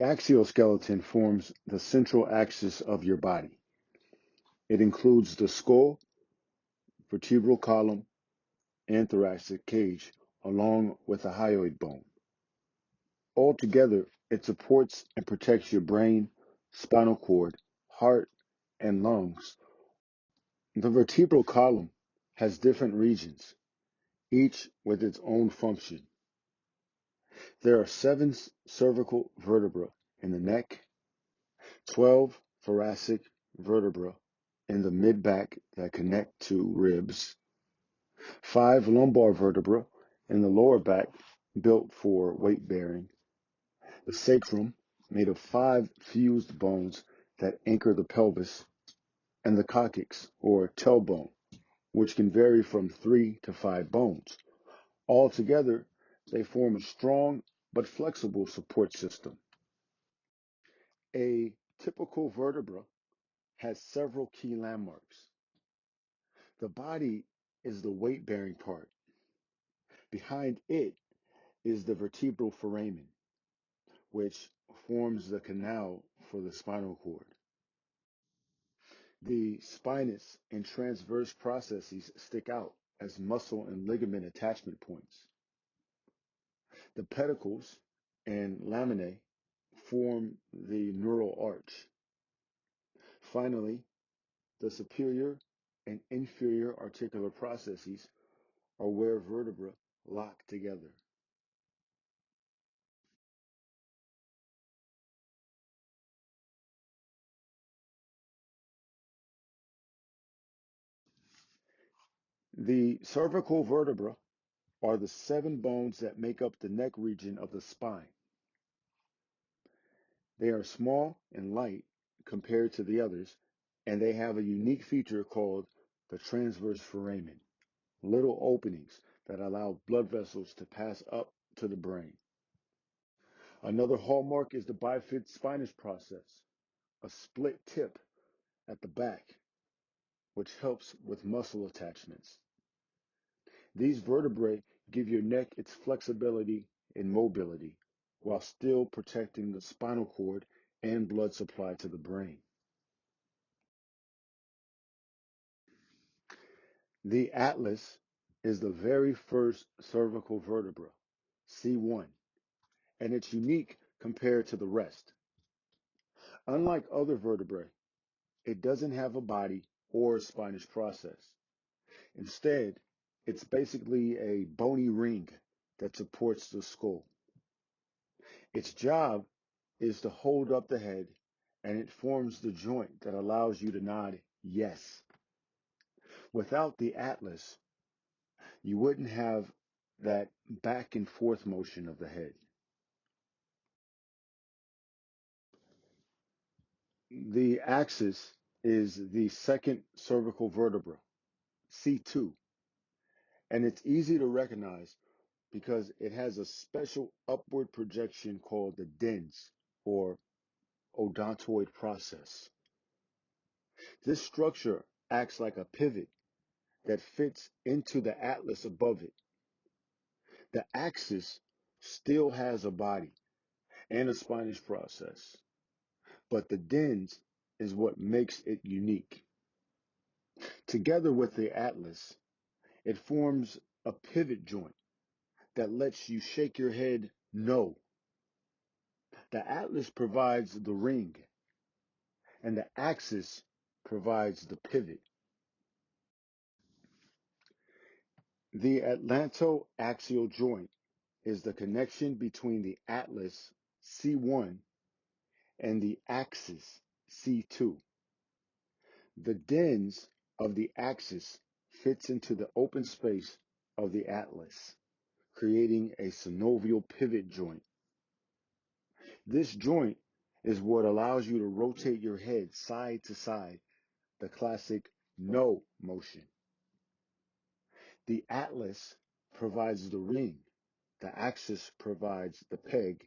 Axial skeleton forms the central axis of your body. It includes the skull, vertebral column, and thoracic cage, along with the hyoid bone. Altogether, it supports and protects your brain, spinal cord, heart, and lungs. The vertebral column has different regions, each with its own function. There are 7 cervical vertebrae in the neck, 12 thoracic vertebrae in the mid-back that connect to ribs, 5 lumbar vertebrae in the lower back built for weight bearing, the sacrum made of 5 fused bones that anchor the pelvis, and the coccyx or tailbone, which can vary from 3 to 5 bones. Altogether, they form a strong but flexible support system. A typical vertebra has several key landmarks. The body is the weight-bearing part. Behind it is the vertebral foramen, which forms the canal for the spinal cord. The spinous and transverse processes stick out as muscle and ligament attachment points. The pedicles and laminae form the neural arch. Finally, the superior and inferior articular processes are where vertebrae lock together. The cervical vertebrae are the 7 bones that make up the neck region of the spine. They are small and light compared to the others, and they have a unique feature called the transverse foramen, little openings that allow blood vessels to pass up to the brain. Another hallmark is the bifid spinous process, a split tip at the back, which helps with muscle attachments. These vertebrae give your neck its flexibility and mobility, while still protecting the spinal cord and blood supply to the brain. The atlas is the very first cervical vertebra, C1, and it's unique compared to the rest. Unlike other vertebrae, it doesn't have a body or a spinous process. Instead, it's basically a bony ring that supports the skull. Its job is to hold up the head, and it forms the joint that allows you to nod yes. Without the atlas, you wouldn't have that back and forth motion of the head. The axis is the second cervical vertebra, C2, and it's easy to recognize because it has a special upward projection called the dens, or odontoid process. This structure acts like a pivot that fits into the atlas above it. The axis still has a body and a spinous process, but the dens is what makes it unique. Together with the atlas, it forms a pivot joint that lets you shake your head no. The atlas provides the ring, and the axis provides the pivot. The Atlanto-Axial Joint is the connection between the atlas C1 and the axis C2. The dens of the axis fits into the open space of the atlas, creating a synovial pivot joint. This joint is what allows you to rotate your head side to side, the classic no motion. The atlas provides the ring, the axis provides the peg,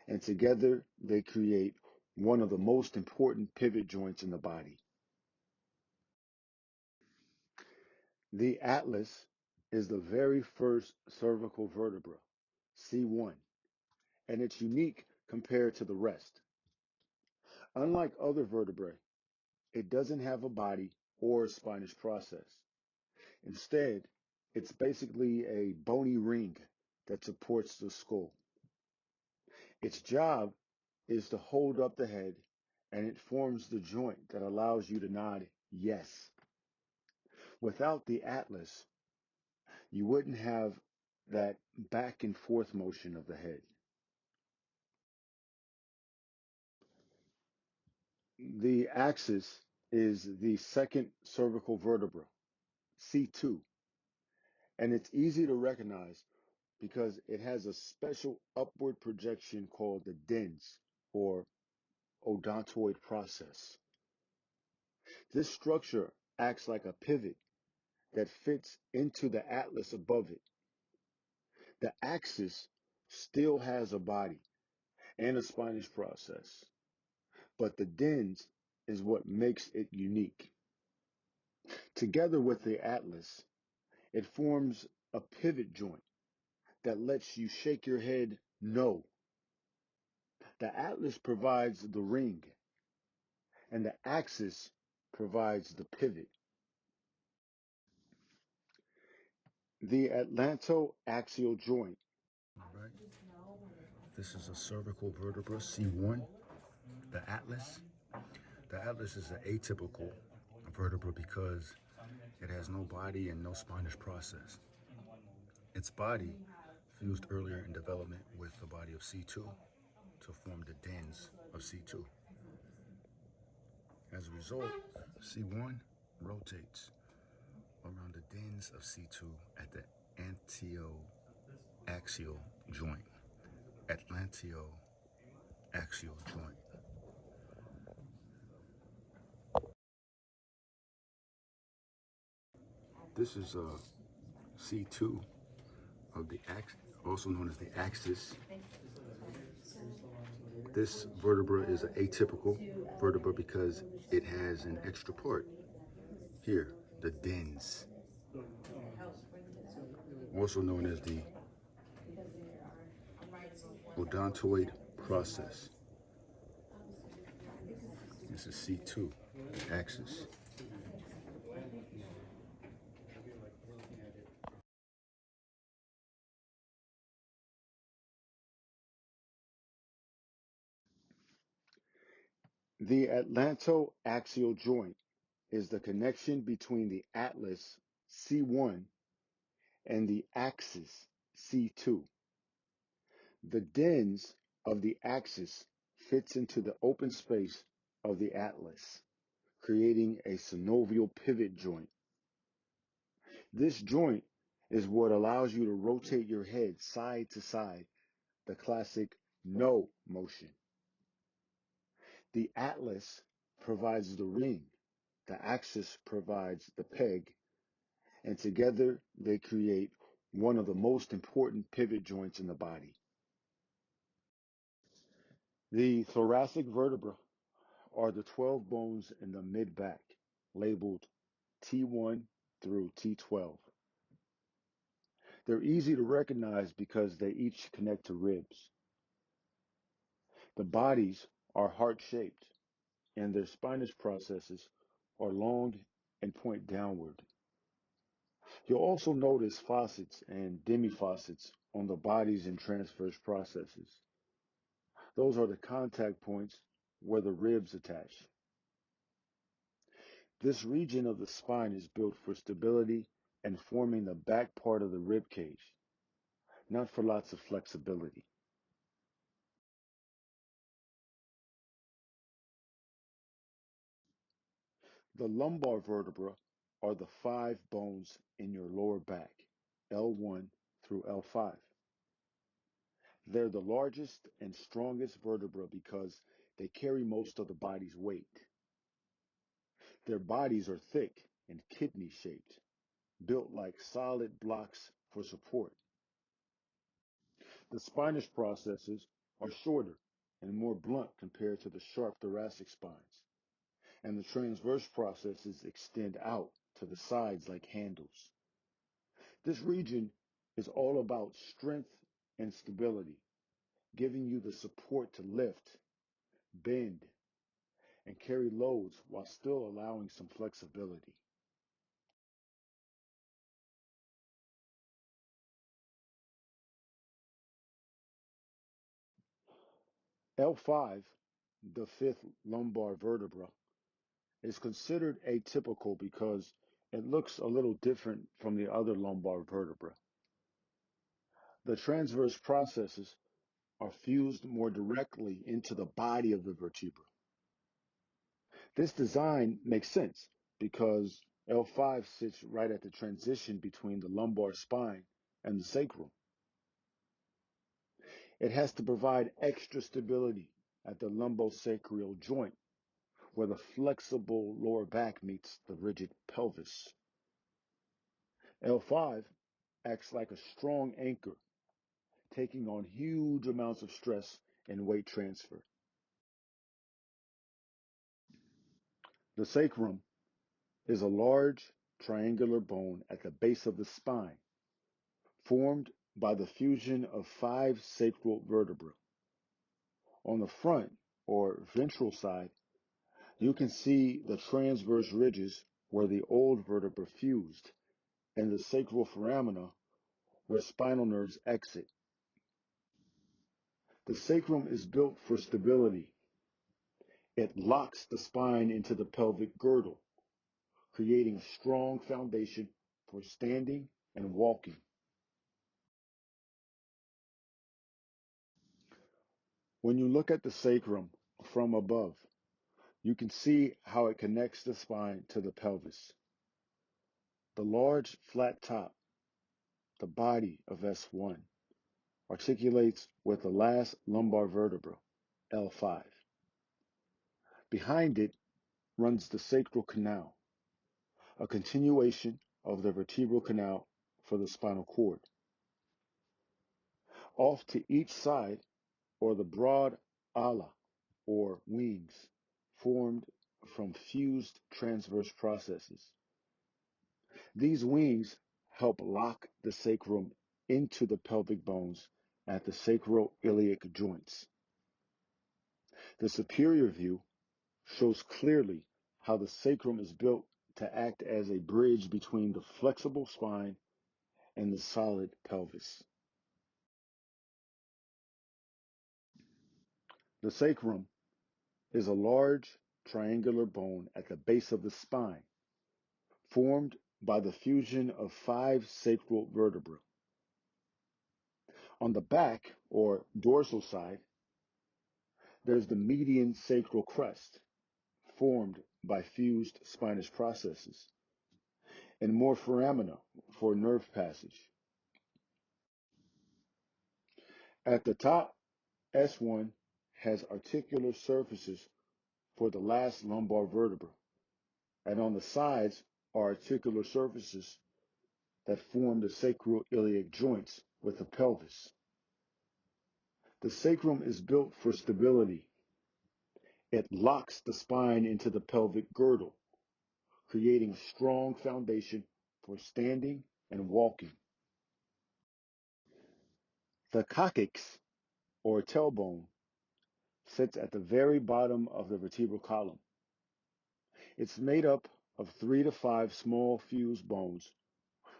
and together they create one of the most important pivot joints in the body. The atlas is the very first cervical vertebra, C1, and it's unique compared to the rest. Unlike other vertebrae, it doesn't have a body or a spinous process. Instead, it's basically a bony ring that supports the skull. Its job is to hold up the head, and it forms the joint that allows you to nod yes. Without the atlas, you wouldn't have that back and forth motion of the head. The axis is the second cervical vertebra, C2, and it's easy to recognize because it has a special upward projection called the dens, or odontoid process. This structure acts like a pivot that fits into the atlas above it. The axis still has a body and a spinous process, but the dens is what makes it unique. Together with the atlas, it forms a pivot joint that lets you shake your head no. The atlas provides the ring, and the axis provides the pivot. The Atlanto-Axial Joint. All right. This is a cervical vertebra, C1, the atlas. The atlas is an atypical vertebra because it has no body and no spinous process. Its body fused earlier in development with the body of C2 to form the dens of C2. As a result, C1 rotates around the dens of C2 at the Anterior-axial joint. Atlanto-axial joint. This is a C2 of the axis, also known as the axis. This vertebra is an atypical vertebra because it has an extra part here, the dens, also known as the odontoid process. This is C2, axis. The atlanto-axial joint is the connection between the atlas C1 and the axis C2. The dens of the axis fits into the open space of the atlas, creating a synovial pivot joint. This joint is what allows you to rotate your head side to side, the classic no motion. The atlas provides the ring, the axis provides the peg, and together they create one of the most important pivot joints in the body. The thoracic vertebrae are the 12 bones in the mid-back, labeled T1 through T12. They're easy to recognize because they each connect to ribs. The bodies are heart-shaped, and their spinous processes are long and point downward. You'll also notice facets and demifacets on the bodies and transverse processes. Those are the contact points where the ribs attach. This region of the spine is built for stability and forming the back part of the rib cage, not for lots of flexibility. The lumbar vertebra are the 5 bones in your lower back, L1 through L5. They're the largest and strongest vertebra because they carry most of the body's weight. Their bodies are thick and kidney-shaped, built like solid blocks for support. The spinous processes are shorter and more blunt compared to the sharp thoracic spines, and the transverse processes extend out to the sides like handles. This region is all about strength and stability. giving you the support to lift, bend, and carry loads while still allowing some flexibility. L5, the fifth lumbar vertebra, is considered atypical because it looks a little different from the other lumbar vertebrae. The transverse processes are fused more directly into the body of the vertebra. This design makes sense because L5 sits right at the transition between the lumbar spine and the sacrum. It has to provide extra stability at the lumbosacral joint, where the flexible lower back meets the rigid pelvis. L5 acts like a strong anchor, taking on huge amounts of stress and weight transfer. The sacrum is a large triangular bone at the base of the spine, formed by the fusion of 5 sacral vertebrae. On the front, or ventral side, you can see the transverse ridges where the old vertebra fused, and the sacral foramina where spinal nerves exit. The sacrum is built for stability. It locks the spine into the pelvic girdle, creating a strong foundation for standing and walking. When you look at the sacrum from above, you can see how it connects the spine to the pelvis. The large flat top, the body of S1, articulates with the last lumbar vertebra, L5. Behind it runs the sacral canal, a continuation of the vertebral canal for the spinal cord. Off to each side are the broad ala, or wings, formed from fused transverse processes. These wings help lock the sacrum into the pelvic bones at the sacroiliac joints. The superior view shows clearly how the sacrum is built to act as a bridge between the flexible spine and the solid pelvis. The sacrum is a large triangular bone at the base of the spine, formed by the fusion of 5 sacral vertebrae. On the back, or dorsal side, there's the median sacral crest, formed by fused spinous processes, and more foramina for nerve passage. At the top, S1 has articular surfaces for the last lumbar vertebra, and on the sides are articular surfaces that form the sacroiliac joints with the pelvis. The sacrum is built for stability. It locks the spine into the pelvic girdle, creating a strong foundation for standing and walking. The coccyx, or tailbone, sits at the very bottom of the vertebral column. It's made up of 3 to 5 small fused bones,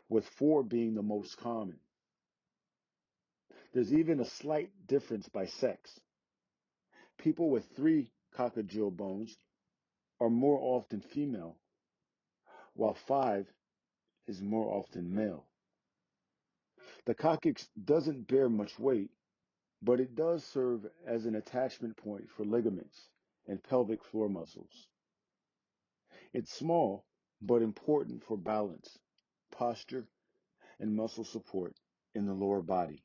with 4 being the most common. There's even a slight difference by sex. People with 3 coccygeal bones are more often female, while 5 is more often male. The coccyx doesn't bear much weight, but it does serve as an attachment point for ligaments and pelvic floor muscles. It's small, but important for balance, posture, and muscle support in the lower body.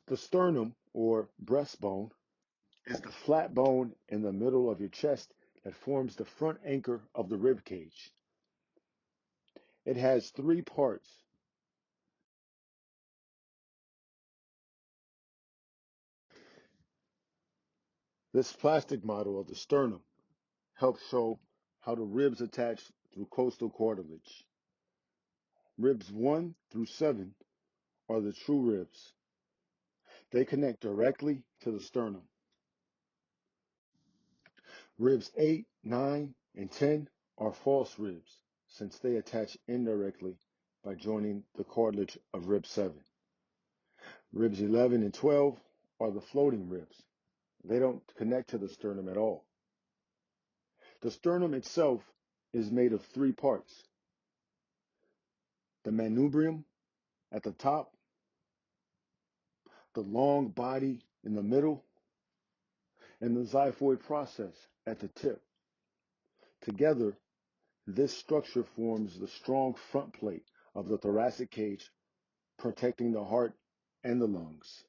The sternum, or breastbone, is the flat bone in the middle of your chest that forms the front anchor of the rib cage. It has 3 parts. This plastic model of the sternum helps show how the ribs attach through costal cartilage. Ribs 1 through 7 are the true ribs. They connect directly to the sternum. Ribs 8, 9, and 10 are false ribs, since they attach indirectly by joining the cartilage of rib 7. Ribs 11 and 12 are the floating ribs. They don't connect to the sternum at all. The sternum itself is made of 3 parts: the manubrium at the top, the long body in the middle, and the xiphoid process at the tip. Together, this structure forms the strong front plate of the thoracic cage, protecting the heart and the lungs.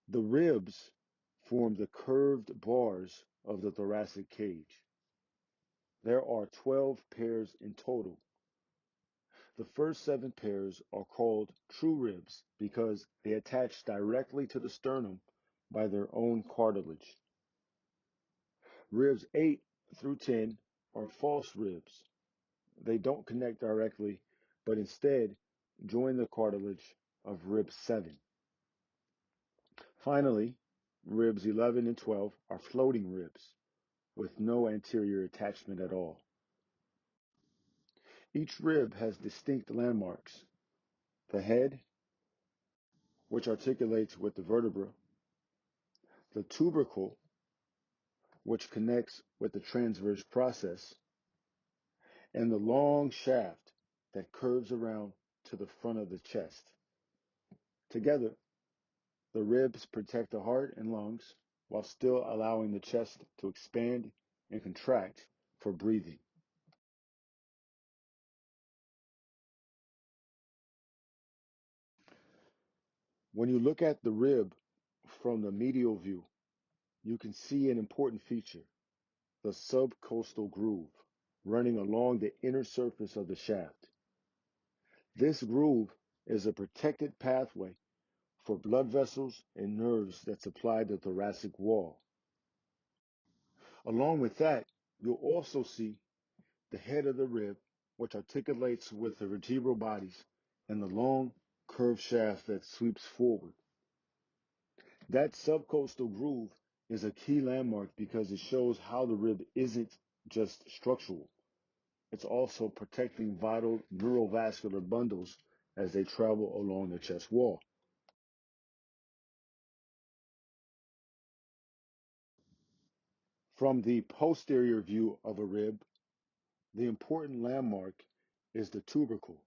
The ribs form the curved bars of the thoracic cage. There are 12 pairs in total. The first 7 pairs are called true ribs because they attach directly to the sternum by their own cartilage. Ribs 8 through 10 are false ribs. They don't connect directly, but instead join the cartilage of rib 7. Finally, ribs 11 and 12 are floating ribs with no anterior attachment at all. Each rib has distinct landmarks: the head, which articulates with the vertebra; the tubercle, which connects with the transverse process; and the long shaft that curves around to the front of the chest. Together, the ribs protect the heart and lungs while still allowing the chest to expand and contract for breathing. When you look at the rib from the medial view, you can see an important feature: the subcostal groove running along the inner surface of the shaft. This groove is a protected pathway for blood vessels and nerves that supply the thoracic wall. Along with that, you'll also see the head of the rib, which articulates with the vertebral bodies, and the long, curved shaft that sweeps forward. That subcostal groove is a key landmark because it shows how the rib isn't just structural. It's also protecting vital neurovascular bundles as they travel along the chest wall. From the posterior view of a rib, the important landmark is the tubercle,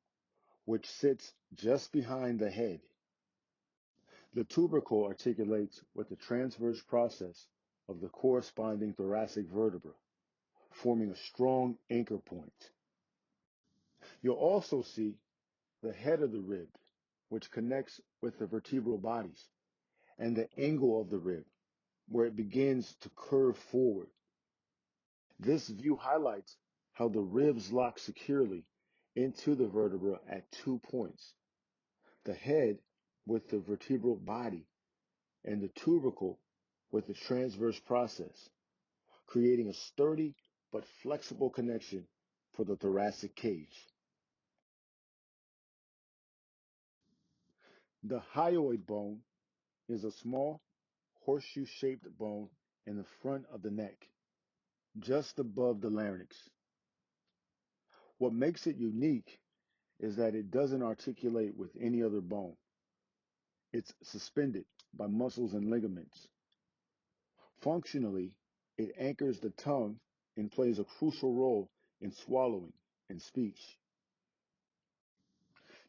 which sits just behind the head. The tubercle articulates with the transverse process of the corresponding thoracic vertebra, forming a strong anchor point. You'll also see the head of the rib, which connects with the vertebral bodies, and the angle of the rib, where it begins to curve forward. This view highlights how the ribs lock securely into the vertebra at 2 points: the head with the vertebral body and the tubercle with the transverse process, creating a sturdy but flexible connection for the thoracic cage. The hyoid bone is a small, horseshoe-shaped bone in the front of the neck, just above the larynx. What makes it unique is that it doesn't articulate with any other bone. It's suspended by muscles and ligaments. Functionally, it anchors the tongue and plays a crucial role in swallowing and speech.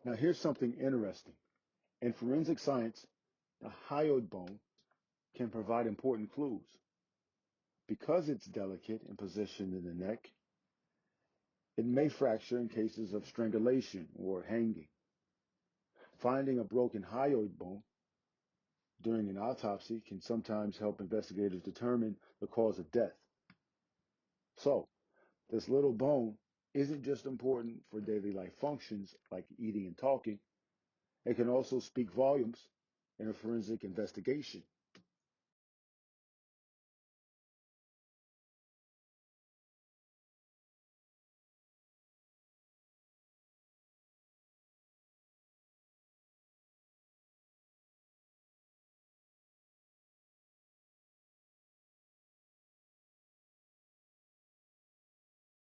Now, here's something interesting. In forensic science, the hyoid bone can provide important clues. Because it's delicate and positioned in the neck, it may fracture in cases of strangulation or hanging. Finding a broken hyoid bone during an autopsy can sometimes help investigators determine the cause of death. So, this little bone isn't just important for daily life functions like eating and talking. It can also speak volumes in a forensic investigation.